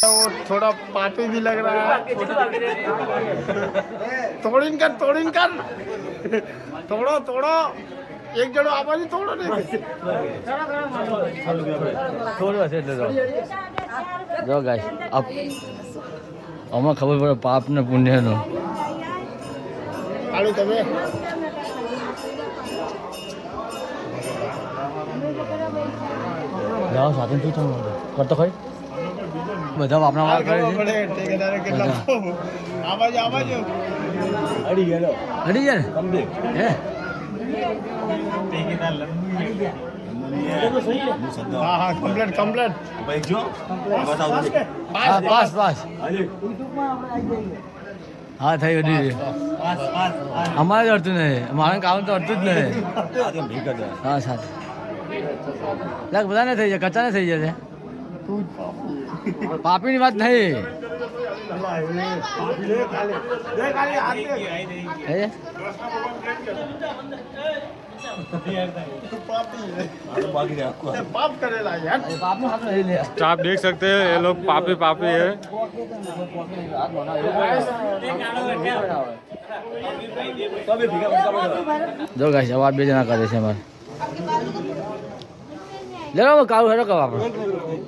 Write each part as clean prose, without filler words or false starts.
वो थोड़ा पापी भी लग रहा है। तोड़ीन कर तोड़ो तोड़ो एक जड़ो आवाज तोड़ो नहीं થોડું હશે એટલે જો ગાઈસ આમાં ખબર પડે પાપ ને પુણ્યનો આલુ તમે જાઓ સાથે શું થયું કરતો ખરી બધા આપણા વાર કરે છે ઠેકેદારે કેટલા આવાજ અડી ગયા ને હે हाँ हाँ कंप्लीट भाई जो बताओ હા પાસ હા થઈ ગયું અમારે જ અડતું નહીં મારે કામ તો અડતું જ નહીં હા સાથે લાગ બધાને થઈ જાય કચ્ચાને થઈ જશે પાપીની વાત નહીં पाप करेला यार तो आप देख सकते हैं ये लोग पापी है જો ગાઈસ અવાજ બે જણા કરે છે અમારે લેવો કાળું હેરો કવા આપણે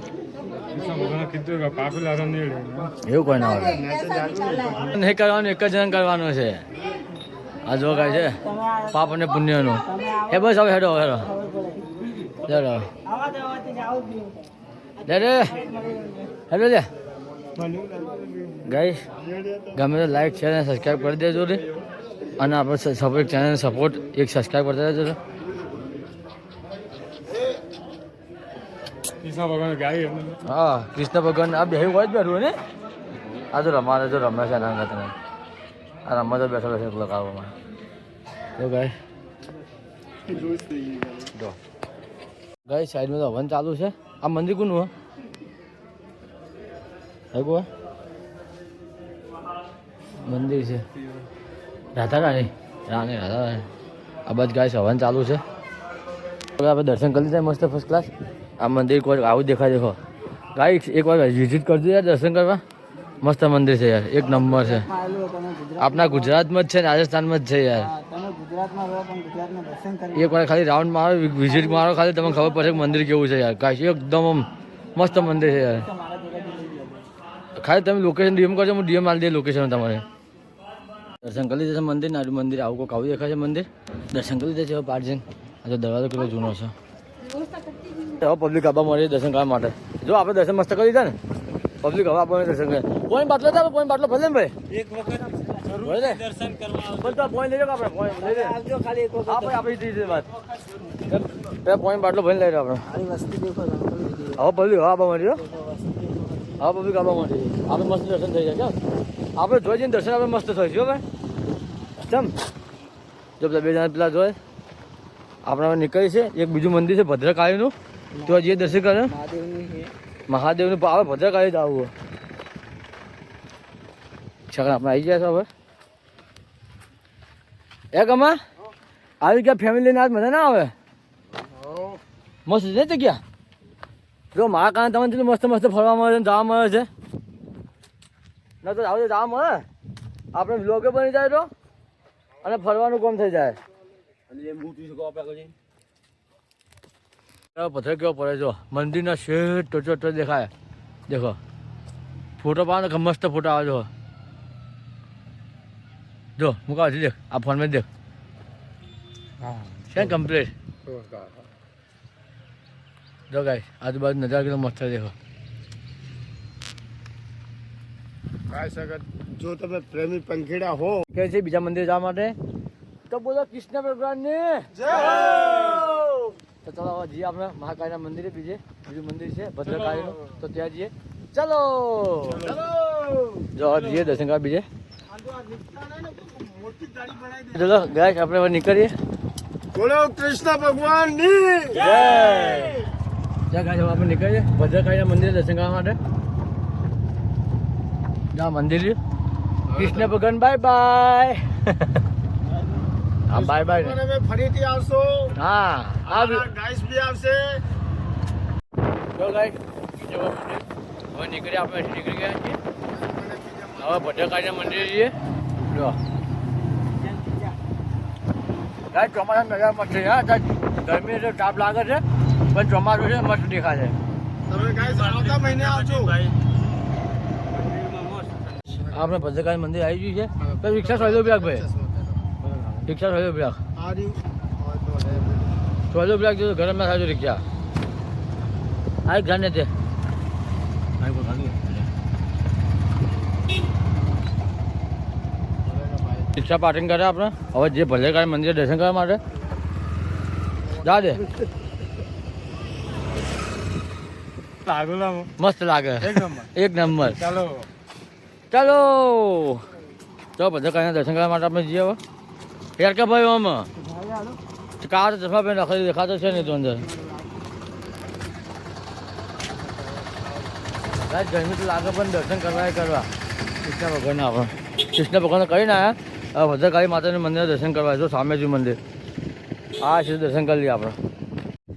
કીધું કે પાપી લાગા નહીં એવું કોઈ ના હોય નહીં કરવાનું એક જ જણ કરવાનું છે આ જો ગાય છે પાપ અને પુણ્યનું એ બસ હવે હેડો હેડો લે હેડો લે ગાઈસ ગમે તો લાઈક શેર અને સબસ્ક્રાઈબ કરી દેજો રે અને આપણે સપોર્ટ ચેનલ સપોર્ટ એક સબસ્ક્રાઈબ કરતા રહેજો રે કૃષ્ણ ભગવાન ગાય હા કૃષ્ણ ભગવાન આ બે હોય જ બેઠું ને આ તો રમાડે તો રમે છે ના તમે આ રમવા તો બેઠો છે એકલો કાવમાં તો ગાય જો ગાય સાઈડમાં તો હવન ચાલુ છે આ મંદિર કોનું હે કોઈ મંદિર છે રાધા રાણી રાધા રાણી આ બધ ગાય હવન ચાલુ છે આપણે દર્શન કરી લીધા મસ્ત ફર્સ્ટ ક્લાસ આ મંદિર કોઈ આવું દેખાય દેખો ગાય એકવાર વિઝિટ કરજો યાર દર્શન કરવા મસ્ત મંદિર છે યાર એક નંબર છે આપણા ગુજરાતમાં જ છે રાજસ્થાનમાં જ છે યાર એક વાર ખાલી રાઉન્ડ મારો વિઝિટ મારો ખાલી તમને ખબર પડશે કે મંદિર કેવું છે યાર કાશી એકદમ મસ્ત મંદિર છે યાર ખાલી તમે લોકેશન ડીએમ કરજો હું ડીએમ આપી દે લોકેશન તમારે દર્શન કરી લીધા છે મંદિર નાનું મંદિર આવું કોઈ આવું દેખાય છે મંદિર દર્શન કરી લીધા છે હવે પાર્જન આ તો દરવાજો કેટલો જૂનો છે હવે પબ્લિક આવવા મળી દર્શન કરવા માટે જો આપણે દર્શન મસ્ત કરી દીધા ને પબ્લિક હવે આપણને દર્શન કરે પોઈન્ટ બાટલો થાય પોઈન્ટ બાટલો ભલે ને ભાઈ एक वक्त दर्शन करवा પણ તો પોઈન્ટ લઈ લો આપણે પોઈન્ટ લઈ લે जो खाली एक वक्त આપણે આપણી વાત પોઈન્ટ બાટલો ભલે લઈ લો આપણે खाली वस्ती देखो હવે પબ્લિક હવે આવવા મળી હવે પબ્લિક આવવા મળી આપણે મસ્ત દર્શન થઈ જાય આપણે જોઈ જઈને દર્શન આપણે મસ્ત થઈ ગયું ભાઈ ચમ જો પેલા બે જણા પેલા જોઈ આપણે હવે નીકળી છે એક બીજું મંદિર છે ભદ્રકાળીનું તો જે દર્શન કરે મહાદેવનું આવે ભદ્રકાળી જ આવવું છકડા આપણે આવી ગયા છો હવે એ ગમા આવી ગયા ફેમિલી લઈને આજ મજા ના આવે મસ્ત છે જગ્યા જો મારા કારણે તમને જેટલું મસ્ત મસ્ત ફરવા મળે છે જવા મળે છે ના તો આવું જવા મળે આપણે વ્લોગે બની જાય તો અને ફરવાનું કામ થઈ જાય પથ્થર કેવો પડે જો મંદિરના શેઠ ટોચો દેખાય દેખો ફોટો પાડો ને મસ્ત ફોટો આવે જો મૂકાવ છે દેખ આ ફોનમાં દેખ છે કમ્પ્લીટ જો ગાય આજુબાજુ નજારા કેટલો મસ્ત દેખો જો તમે પ્રેમી પંખીડા હો કે છે બીજા મંદિર જવા માટે તો બોલો કૃષ્ણ ભગવાનની જય તો ચાલો હવે જઈએ આપણે મહાકાળીના મંદિરે બીજું મંદિર છે ભદ્રકાળીનું તો ત્યાં જઈએ ચાલો જો જઈએ દર્શન કરવા બીજે ચલો ગાય આપણે હવે નીકળીએ બોલો કૃષ્ણ ભગવાનની જય ગાય આપણે નીકળીએ ભદ્રકાળીના મંદિરે દર્શન કરવા માટે જા મંદિર કૃષ્ણ ભગવાન બાય બાય હા બાય બાય તમે ફરીથી આવશો હા આ ગાઈસ બી આવશે જો ગાય હવે નીકળી આપણે નીકળી ગયા છીએ હવે ભદ્રકાળીના મંદિરે જઈએ જો ગાય ચોમાસા નજારા મસ્ત છે હા ગરમી છે તાપ લાગે છે પણ ચોમાસું છે મસ્ત દેખાશે તમે ગાઈસ આવતા મહિને આવજો આપણે ભદ્રકાળી મંદિર આવી ગયું છે તો રિક્ષા સોયલો બ્લાક ભાઈ રિક્ષા સોયલો બ્લાક સોયલો બ્લાક જો ગરમ ના થાય રિક્ષા આ એક જાણે તે રિક્ષા પાર્કિંગ કરે આપણે હવે જે ભદ્રકાળી મંદિર દર્શન કરવા માટે જા દે મસ્ત લાગે એક નંબર ચાલો ચાલો ચાલો ભદ્રકાળીના દર્શન કરવા માટે આપણે જઈએ હવે યાર કે ભાઈ આમ કાર ચશ્મા પેન રાખી દેખાતો છે નહીં તો અંદર ગરમી તો લાગે પણ દર્શન કરવા કૃષ્ણ ભગવાનના આપણે કૃષ્ણ ભગવાનને કરીને આવ્યા હવે ભદ્રકાળી માતાનું મંદિર દર્શન કરવા જો સામે જ મંદિર આ છે દર્શન કરી લઈએ આપણે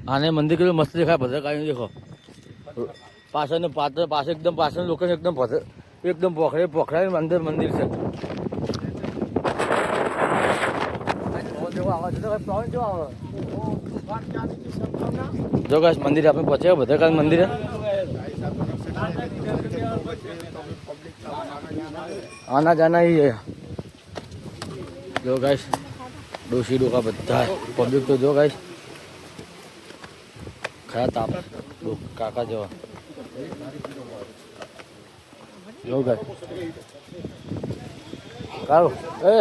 આને મંદિર કેટલું મસ્ત દેખાય ભદ્રકાળીનું દેખો પાછળનું પાસે એકદમ પાછળનું લોકેશન એકદમ પોખરાય અંદર મંદિર છે જો ગાઈસ મંદિર આપણે પહોંચ્યા ભદ્રકાળી મંદિરે આના જાના ही है જો ગાઈસ ડોશી ડોકા બધા પબ્લિક તો જો ગાઈસ ખરા તાપ કાકા જેવા જો ગાઈસ કાળો એ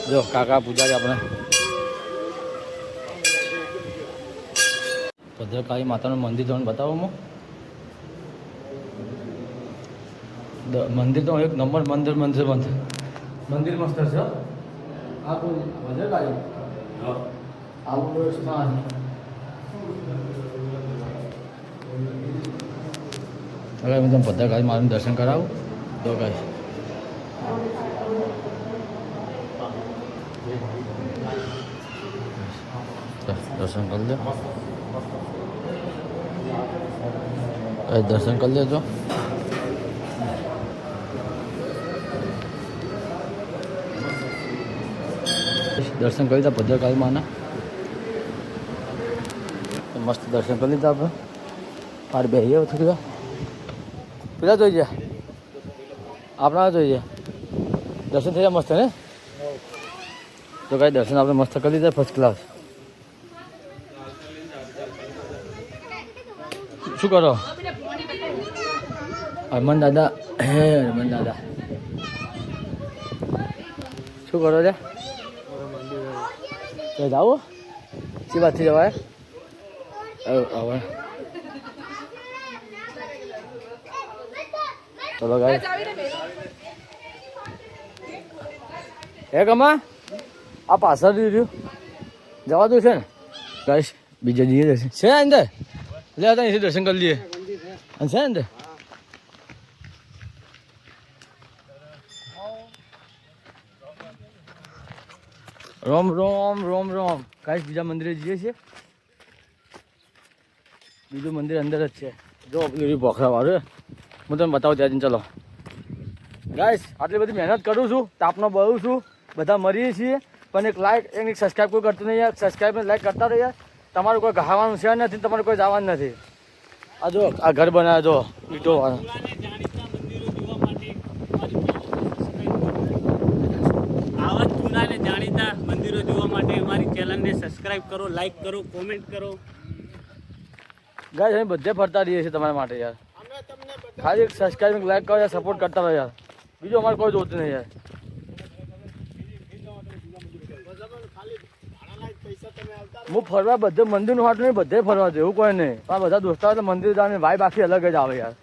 જો કાકા પૂજારી આપણે ભદ્રકાળી માતાનું મંદિર તમને બતાવું મંદિર તો એક નંબર મંદિર મસ્ત છે આ કોઈ ભદ્રકાળી આવું સ્થાન હવે હું તમને ભદ્રકાળી માતાનું દર્શન કરાવું તો ગાઈસ દર્શન કરી લે દર્શન કરી લેજો દર્શન કરી દીધા ભદ્રકાળી માના મસ્ત દર્શન કરી લીધા આપણે પાર બેહીએ થોડી પેલા જોઈ જાય આપણા જોઈ જાય દર્શન થઈ જાય મસ્ત ને તો કાંઈ દર્શન આપણે મસ્ત કરી દીધા ફર્સ્ટ ક્લાસ શું કરો હરમન દાદા હરમન દાદા શું કરો છે તો જાઓ શી વાતથી જવાય હવે ચલો ગાય હે કમા આ પાછળ રહ્યું જવા દઉં છે ને ગાઈશ બીજા જઈએ દર્શન છે અંદર લે હતા અહીંથી દર્શન કરી લઈએ અને છે અંદર રોમ રોમ રોમ રોમ ગાઈશ બીજા મંદિરે જઈએ છીએ બીજું મંદિર અંદર જ છે જો પેલું પોખરા વાળું હું તમને બતાવું ત્યાં ચલો ગાઈશ આટલી બધી મહેનત કરું છું તાપનો બહુ છું બધા મરીએ છીએ પણ એક લાઈક એક સબસ્ક્રાઈબ કોઈ કરતું નહીં યાર સબસ્ક્રાઈબ લાઈક કરતા રહો યાર તમારું કોઈ ગાવાનું છે નથી તમારું કોઈ જવાનું નથી આ જો આ ઘર બનાવ્યો જો ઈટો વાળો આવા જૂના ને જાણીતા મંદિરો જોવા માટે અમારી ચેનલને સબસ્ક્રાઇબ કરો, લાઈક કરો, કોમેન્ટ કરો. ગાઈસ અમે બધે ફરતા રહીએ છીએ તમારા માટે યાર ખાલી સબસ્ક્રાઈબ લાઈક કરો યાર સપોર્ટ કરતા રહો યાર બીજું અમારે કોઈ જોતું નહીં યાર હું ફરવા બધે મંદિરનું હાટ નહીં બધે ફરવા છું એવું કોઈ નહીં પણ બધા દોસ્તારો તો મંદિર જવાની વાઇબ આખી અલગ જ આવે યાર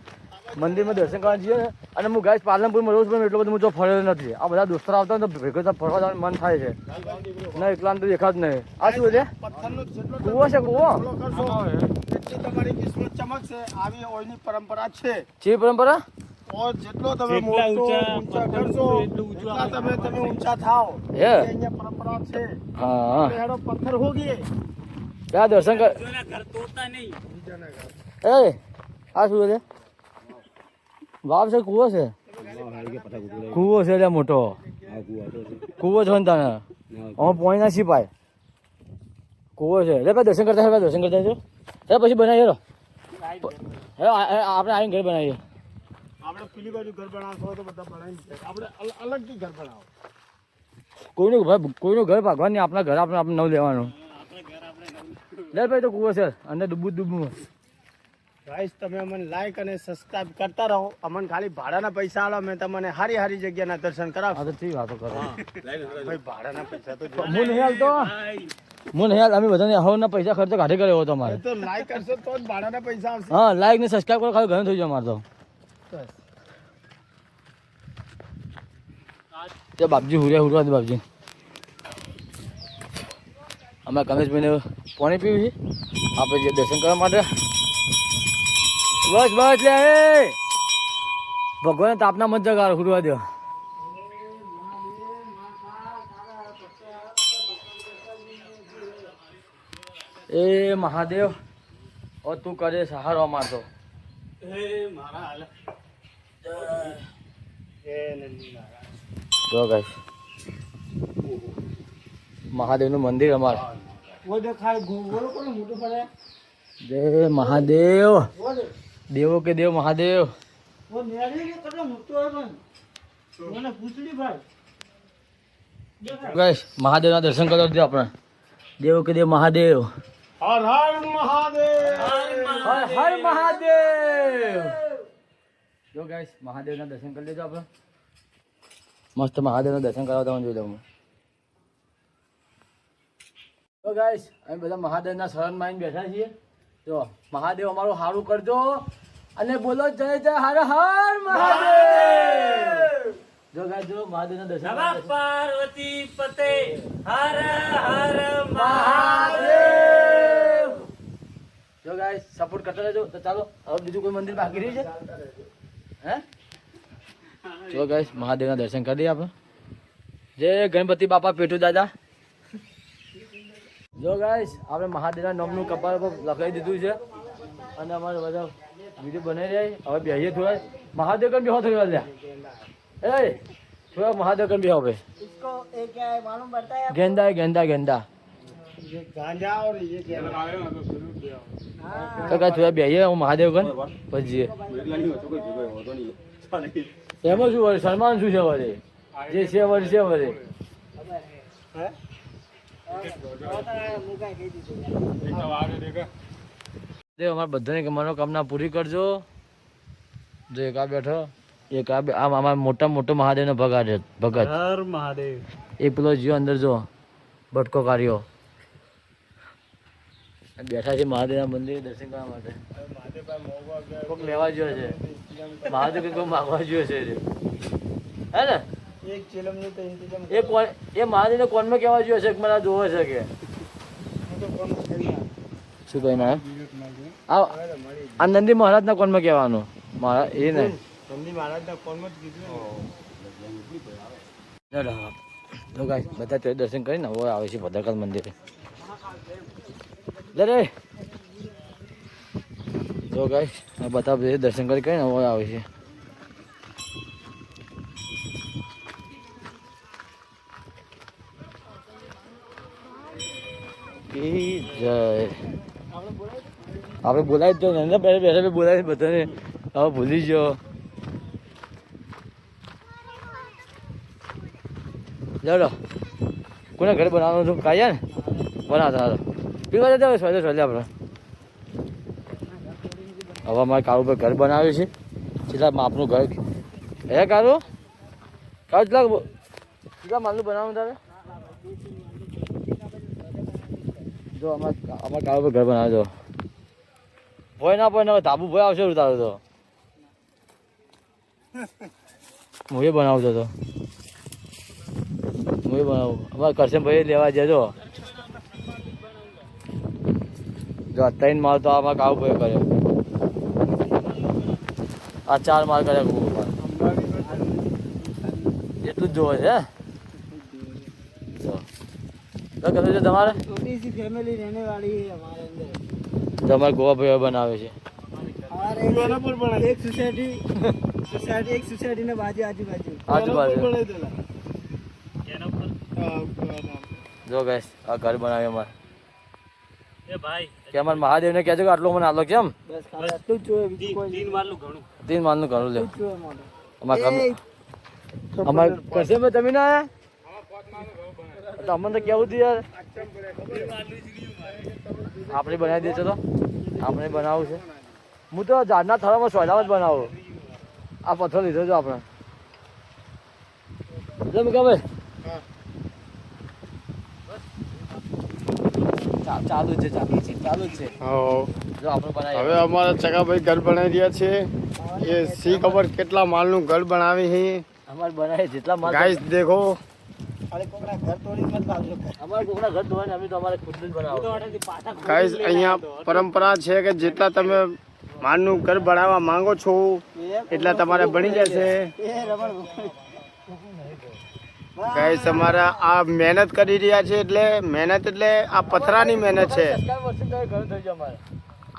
મંદિરમાં દર્શન કરવા જઈએ ને અને હું ગાઈસ પાલનપુરમાં રહું છું પણ એટલું બધું હું જો ફરેલો નથી આ બધા દોસ્તારો આવતા હોય તો ભેગો ફરવા જવાનું મન થાય છે ના એકલા તો દેખાત નહીં આ શું છે કૂવો છે કૂવો તમારી કિસ્મત ચમકશે આવી ઓયની પરંપરા છે ચી પરંપરા और જેટલો તમે જેટલા મોટો ઊંચા ઊંચા પથ્થર કરશો એટલું ઊંચું એટલા આપણે તમે ઊંચા થાઓ હે અહીંયા પરંપરા છે હા હેડો પથ્થર હોગીએ ત્યાં દર્શન કર બીજાના ઘર તોડતા નહીં. બીજાના ઘર એ આ શું છે વાવ છે કૂવો છે કૂવો છે ત્યાં મોટો કૂવો છે ને તને અમે પોણી ના છીપાય કૂવો છે રે ભાઈ દર્શન કરતા હે દર્શન કરતા છો રે પછી બનાવીએ રો હે આપણે આવીને ઘર બનાવીએ આપણે પેલી બાજુ ઘર બનાવશો તો બધા બનાવી દે આપણે અલગથી ઘર બનાવો કોઈનું ભાઈ કોઈનું ઘર ભાગવાનું નહીં આપણા ઘર આપણે નવ લેવાનું લે ભાઈ તો કૂવો છે અને ડૂબું ગાઈસ તમે અમને લાઈક અને સબસ્ક્રાઇબ કરતા રહો અમને ખાલી ભાડાના પૈસા આલો મેં તમને હારી હારી જગ્યાના દર્શન કરાવ હા તો ઠીક વાતો કરો ભાઈ ભાડાના પૈસા તો હું નહીં હાલતો હું નહીં હાલ અમે બધાને હવના પૈસા ખર્ચો કાઢી કર્યો તમારે તો લાઈક કરશો તો જ ભાડાના પૈસા આવશે હા લાઈક ને સબસ્ક્રાઈબ કરો ખાલી ઘણું થઈ જાય મારે તો તે બાપજી હુર્યા દે બાપજી અમે કમેશભાઈને પાણી પીવું છે આપણે જે દર્શન કરવા માટે બસ બસ લે ભગવાન તાપના મત જગાડો હુરવા દો એ મહાદેવ ઓ તું કરે સહારો મારતો હે મારા હાલ જો ગાઈસ મહાદેવનું મંદિર અમારે જય મહાદેવ દેવો કે દેવ મહાદેવ ગાઈસ મહાદેવના દર્શન કરો દે આપણે દેવો કે દેવ મહાદેવ હર હર મહાદેવ હર હર મહાદેવ જો ગાઈસ મહાદેવના દર્શન કરી લેજો આપણે મસ્ત મહાદેવના દર્શન કરાવતા તમને જોઈ લઉં તો ગાઈસ અમે બધા મહાદેવના શરણમાં આવીને બેઠા છીએ જો મહાદેવ અમારું સારું કરજો અને બોલો જય જય હર હર મહાદેવ જો ગાઈસ જો મહાદેવના દર્શન નમઃ પાર્વતી પતે હર હર મહાદેવ જો ગાઈસ સપોર્ટ કરતા રહેજો તો ચાલો હવે બીજું કોઈ મંદિર બાકી રહ્યું છે હે જો ગાઈસ મહાદેવના દર્શન કરી દઈએ આપણે જય ગણપતિ બાપા પેટુ દાદા જો ગાઈસ આપણે મહાદેવના નામનું કપાળ પર લખાઈ દીધું છે અને અમારે બધા વિડીયો બનાવી રહ્યા હવે બેહીએ થોડા મહાદેવ કન બેહો થોડી વાર લ્યા એ થોડા મહાદેવ કન બેહો ભાઈ इसको एक क्या है मालूम पड़ता है गेंदा है गेंदा गेंदा ये गांजा और ये क्या તો કાંઈ થોડા બેહીએ હું મહાદેવ કન પછી જઈએ એમાં શું વળે સન્માન શું છે વળે જે છે વળે છે વળે અમારા બધાની મનોકામના પૂરી કરજો જો એક આ બેઠો એક આ આમ અમારા મોટા મોટો મહાદેવનો ભગત હર મહાદેવ એક પેલો જીવો અંદર જો બટકો કાર્યો બેઠા છે મહાદેવના મંદિરે દર્શન કરવા માટે કોઈક લેવા ગયો છે મહાદેવ કોઈ માગવા ગયો છે હે ને एक चिलम ने तो इंतजाम એ મહાદેવને કોનમાં કહેવા ગયો છે કે મને જોવે છે કે શું કહી ના આ નંદી મહારાજના કોનમાં કહેવાનું મારા એ નહીં नंदी महाराज ना कौन मत कीधું તો ગાઈસ બધા તે દર્શન કરીને હવે આવે છે ભદ્રકાળ મંદિરે દરે જો ગાઈસ બધા દર્શન કરીને હવે આવે છે જય આપણે બોલાય જ ને બેઠા બોલાય બધાને હવે ભૂલી ગયો ચાલો કોને ઘરે બનાવવાનું હતું કાઢ્યા ને બનાવતા હાલો પીવા જતા હોય સોલે સોલે આપણે હવે અમારે કાળુ પર ઘર બનાવ્યું છે કેટલા માપનું ઘર હે કાળુ કેટલા માલનું બનાવવાનું તારે જો અમારે કાળુ પર ઘર બનાવ્યો તો ભોય ના પડે ને ધાબુ ભોય આવશે તારું તો હું એ બનાવતો હતો હું એ બનાવું અમારે કરશન ભાઈ લેવા જજો જો 3 માળ તો આમાં કાળુ ભાઈ કર્યો આ 4 માળ કર્યા આટલું જ જોવે છે હે? જો તો કહેતું છે તમારે छोटी सी फैमिली रहने वाली है हमारे अंदर તમારે ગોવા ભાઈ બનાવે છે हमारे एक सोसाइटी एक सोसाइटी ने बाजू आजू આજુબાજુ એના ઉપર જો ગાઈસ આ ઘર બનાવે અમારે એ ભાઈ કે અમારે મહાદેવને કહેજો કે આટલો મને આલો કેમ बस खाली आटલું જ જોઈએ બીજું કોઈ તીન મારલું ઘણું 3 માલનું ઘણું લે જોઈએ મોઢે અમારે અમારે કશે મેં તમે ના આયા તો અમને તો કેવું હતું યાર આપણે બનાવી દે ચલો આપણે બનાવવું છે હું તો ઝાડના થરામાં સોયલામાં જ બનાવું આ પથ્થર લીધો છો આપણે એટલે મેં ભાઈ ચાલુ જ છે ચાલુ જ છે જો આપણે હવે બનાવી અમારા ચકાભાઈ ઘર બનાવી રહ્યા છે એ સી ખબર કેટલા માલનું ઘર બનાવી છે અમારે બનાવી જેટલા માલ ગાઈસ દેખો અમારે કોકના ઘર ધોવાય ને અમે તો અમારે ખુદ જ બનાવો ગાઈસ અહીંયા પરંપરા છે કે જેટલા તમે માલનું ઘર બનાવવા માંગો છો એટલા તમારે બની જશે ગાઈસ અમારા આ મહેનત કરી રહ્યા છે એટલે મહેનત એટલે આ પથરાની મહેનત છે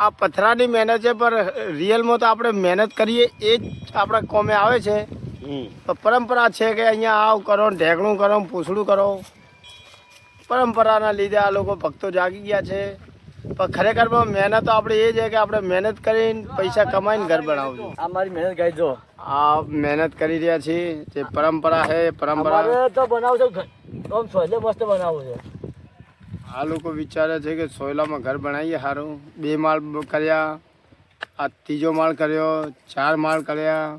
આ પથરાની મહેનત છે પણ રિયલમાં તો આપણે મહેનત કરીએ એ જ આપણા કોમે આવે છે તો પરંપરા છે કે અહીંયા આવ કરો ઢેકણું કરો પૂછડું કરો પરંપરાના લીધે આ લોકો ભક્તો જાગી ગયા છે પણ ખરેખરમાં મહેનત તો આપણે એ છે કે આપણે મહેનત કરીને પૈસા કમાઈને ઘર બનાવવું આ મારી મહેનત ગાઈ જો આ મહેનત કરી રહ્યા છીએ જે પરંપરા છે પરંપરા અમારે તો બનાવું છે આમ સોયલે મસ્ત બનાવવું છે આ લોકો વિચારે છે કે સોયલામાં ઘર બનાવીએ સારું 2 માળ કર્યા આ 3જો માળ કર્યો 4 માળ કર્યા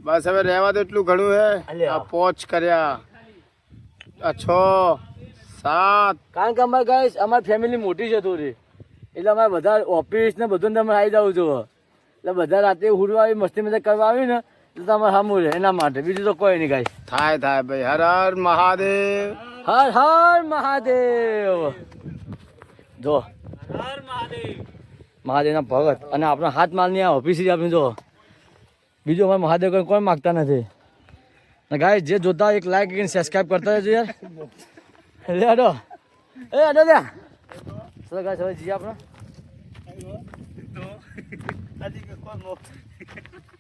બસ હવે રહેવા તો એટલું ઘણું હે આ 5 કર્યા આ 6 7 કારણ કે અમારે ગાઈસ અમારી ફેમિલી મોટી છે થોડી એટલે અમારે બધા ઓફિસ ને બધું તમે આવી જાવ છો એટલે બધા રાતે ઉડવા આવી મસ્તી મજા કરવા આવી ને એટલે તમારે સામું રહે એના માટે બીજું તો કોઈ નહીં ગાઈસ થાય ભાઈ હર હર મહાદેવ હર હર મહાદેવ જો હર મહાદેવ મહાદેવના ભગત અને આપણા હાથ માલની આ ઓફિસ આપણે જો બીજું અમારે મહાદેવ કોઈ કોઈ માગતા નથી ને ગાઈસ જે જોતા એક લાઈક અને સબસ્ક્રાઇબ કરતા રહેજો યાર લે અડો એ અડો લે ચલો ગાઈસ હવે જઈએ આપણે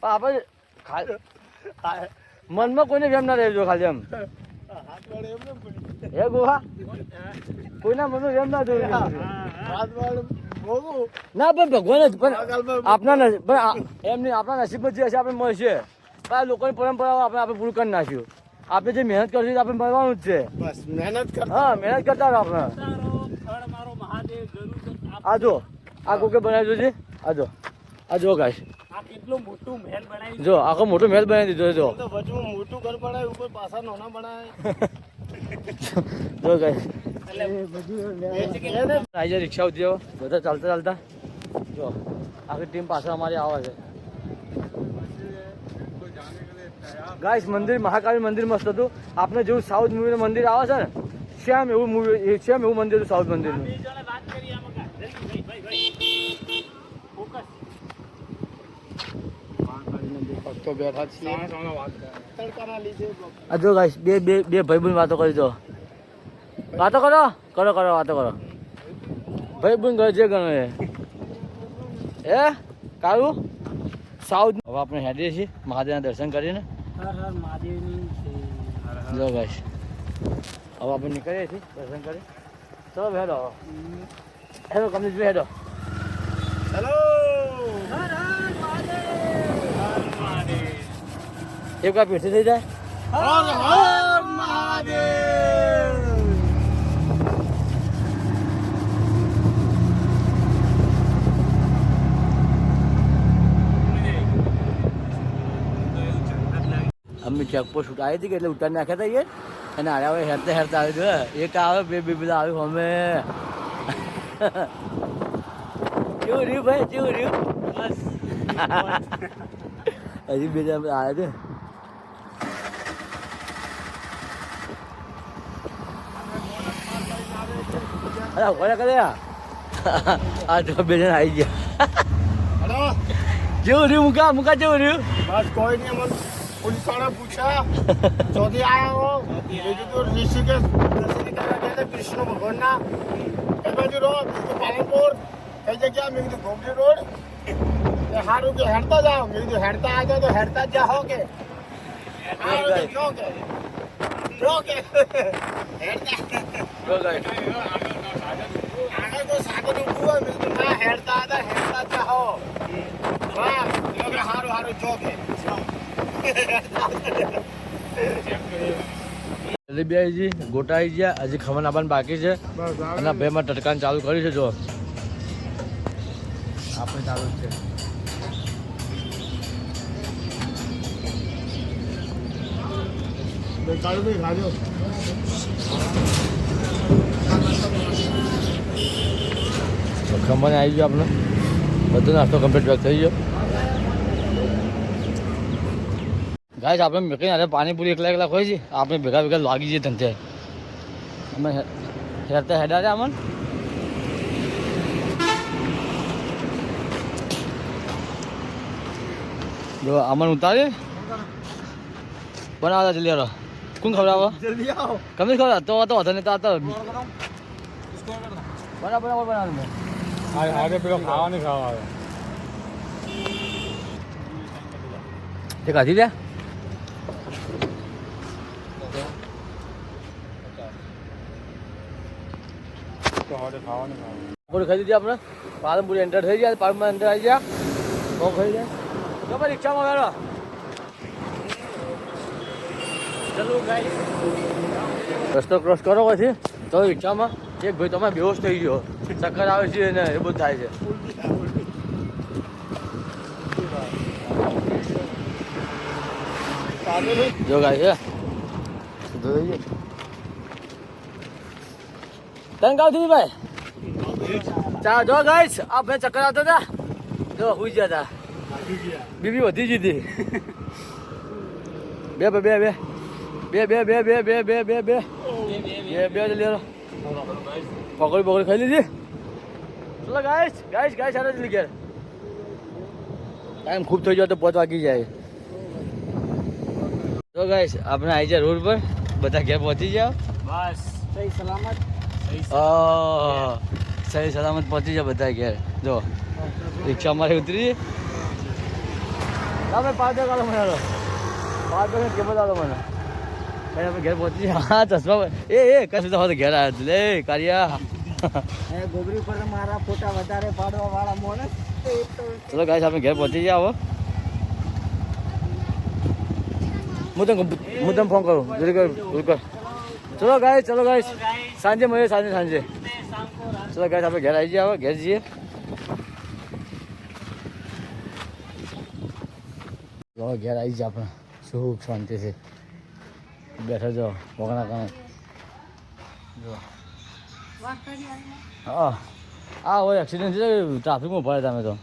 આપણે મનમાં કોઈને વેમ ના રહેજો ખાલી એમ હે ગોહા કોઈના મનમાં વેમ ના જોયું ના પણ ભગવાન જ પણ આપણા નસીબ પણ એમ નહીં આપણા નસીબ જે હશે આપણે મળશે પણ આ લોકોની પરંપરાઓ આપણે પૂરું કરી નાખ્યું આપણે જે મહેનત કરશું આપણે મળવાનું જ છે બસ મહેનત કર હા મહેનત કરતા રહો આપણે ફળ મારો મહાદેવ જરૂર આ જો આ કોકે બનાવી છે આ જો ગાઈસ આ કેટલું મોટું મહેલ બનાવી જો આખો મોટો મહેલ બનાવી દીધો છે જો તો વચમાં મોટું ઘર બનાય ઉપર પાછા નાના બનાય જો ગાઈસ આવી જાય રિક્ષા ઉતરી જાઓ બધા ચાલતા ચાલતા જો આખી ટીમ પાછળ અમારી આવે છે ગાઈસ મંદિર મહાકાળી મંદિર મસ્ત હતું આપણે જેવું સાઉથ મૂવીનું મંદિર આવે છે ને સેમ એવું મૂવી સેમ એવું મંદિર હતું સાઉથ મંદિરનું વાત કરીએ આમાં જલ્દી ભાઈ ફોકસ ભક્તો બેઠા છીએ તડકાના લીધે આ જો ગાઈસ બે ભાઈબંધ વાતો કરી દો વાતો કરો વાતો કરો ભાઈબંધ ઘર જે ગણો એ કાળું સાઉથ હવે આપણે હેડીએ છીએ મહાદેવના દર્શન કરીને હર હર મહાદેવની જો ગાઈસ હવે આપણે નીકળીએ છીએ દર્શન કરી ચલો હેડો હેડો કમલેશ હેડો હેલો હર હર મહાદેવ એક વાર પીઠી થઈ જાય હર હર મહાદેવ અમે ચેકપોસ્ટ આવી હતી કે એટલે ઉતારી નાખ્યા હતા યાર અને આરે હવે હેરતા આવી ગયો એક આવે બે બધા આવ્યું અમે કેવું રહ્યું ભાઈ કેવું રહ્યું બસ હજી બે જણ આવ્યા છે અરે ઘરે કરે આ તો બે જણ આવી ગયા હેલો જેવું રહ્યું મુકા જેવું રહ્યું બસ કોઈ નહીં અમન पुलिस वाला पूछा चौथी आया हो लेकिन तो ऋषिकेश दर्शन करने गए थे कृष्ण भगवान ना कई बाजू रोड पालनपुर कई जगह मेरी तो घोमरी रोड हारू के हेड़ता जाओ मेरी तो हेड़ता आ जाओ तो हेड़ता जाओगे जोगे जोगे हेड़ता आगे तो सागर हुआ मेरी तो मैं हेड़ता आता हेड़ता जाओ वाह जोगे हारू हारू जोगे જલેબી ગોટા આવી ગયા હજી ખમણ આપવાનું બાકી છે અને બેમાં ટટકાન ચાલુ કર્યું છે જો આપણે ચાલુ જ છે ખમણ આવી ગયો આપણે બધો નાસ્તો કમ્પ્લીટ પેક થઈ ગયો ગાઈસ આપણે મેકીને અરે પાણીપુરી એકલા એકલા ખોઈ છે આપણે ભેગા ભેગા લાગી જઈએ ધંધે અમે હેરતા હેડા છે અમન જો અમન ઉતારે બનાવતા જલ્દી યાર કોણ ખવડાવો જલ્દી આવો કમી ખવડાવ તો હતો ને તો બરાબર બનાવ આગે પેલો ખાવા નહીં ખાવા આવે તે કાઢી દે પૂરી ખાઈ દીધી આપણે પાલનપુરી એન્ટર થઈ ગયા પાલનમાં એન્ટર આવી ગયા બહુ ખાઈ જાય તો ભાઈ રિક્ષામાં બેઠો ચલો ગાઈ રસ્તો ક્રોસ કરો પછી તો રિક્ષામાં એક ભાઈ તમે બેહોશ થઈ ગયો ચક્કર આવે છે ને એ બધું થાય છે જો ગાઈ છે તને ગાવ દીધી ભાઈ ચા જો ગાઈસ આ ભાઈ ચક્કર આવતા હતા જો હુઈ ગયા હતા બીબી વધી ગઈ હતી બે બે બે બે બે બે બે બે બે બે બે બે બે જલ્દી પકોડી પકોડી ખાઈ લીધી ચલો ગાઈસ ગાઈસ ગાઈસ આને જલ્દી ઘેર ટાઈમ ખૂબ થઈ ગયો તો 5 વાગી જાય તો ગાઈસ આપણે આવી જાય રોડ પર બધા ઘેર પહોંચી જાઓ બસ સહી સલામત સહી સલામત પહોંચી જાય બધા ઘેર જો રિક્ષા અમારે ઉતરી તમે 5 વાગે મને 5 વાગે કેમ આવો મને આપણે ઘેર પહોંચી હા ચશ્મા એ કશું તો ઘેર આવ્યો લે કારિયા ગોબરી પર મારા ફોટા વધારે પાડવા વાળા મોને ચલો ગાઈસ આપણે ઘેર પહોંચી ગયા આવો હું તને ફોન કરું જલ્દી કર ચલો ગાઈસ સાંજે મળીએ સાંજે ચલો ગાઈસ આપણે ઘેર આવી ગયા ઘેર જઈએ ઘેર આવી જાય આપણે સુખ શાંતિ છે બેઠા જો વગણા કામ જો હા હોય એક્સિડન્ટ છે ટ્રાફિકમાં ઉભા તમે તો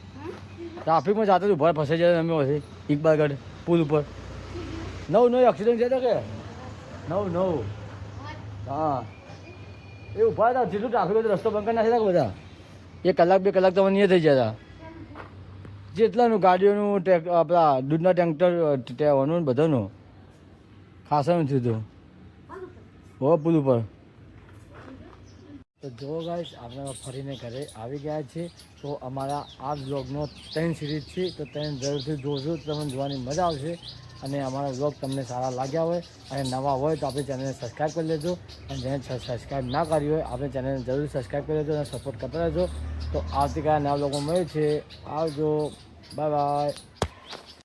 ટ્રાફિકમાં જાતે જ ઉભા ફસાઈ જાય અમે પછી ઇકબાલગઢ પુલ ઉપર નવ એક્સિડન્ટ છે તો કે નવ હા એ ઉભા હતા જેટલું ટ્રાફિક હતું રસ્તો બંધ કરી નાખી બધા 1 કલાક 2 કલાક તો નહીં થઈ જતા જેટલાનું ગાડીઓનું આપણા દૂધના ટેન્કર બધાનું ખાસાનું થયું હતું હો પુલ ઉપર તો જો ગાઈસ આપણે ફરીને ઘરે આવી ગયા છીએ તો અમારા આ બ્લોગનો 3 સિરીઝ છે તો 3 જરૂરથી જોજો તમને જોવાની મજા આવશે અને અમારા બ્લોગ તમને સારા લાગ્યા હોય અને નવા હોય તો આપણે ચેનલને સબસ્ક્રાઈબ કરી લેજો અને જેને સબસ્ક્રાઈબ ના કરી હોય આપણે ચેનલને જરૂર સબસ્ક્રાઈબ કરી લેજો અને સપોર્ટ કરતા રહેજો તો આવતીકાલે નવા બ્લોગમાં મળે છે આવજો બાય બાય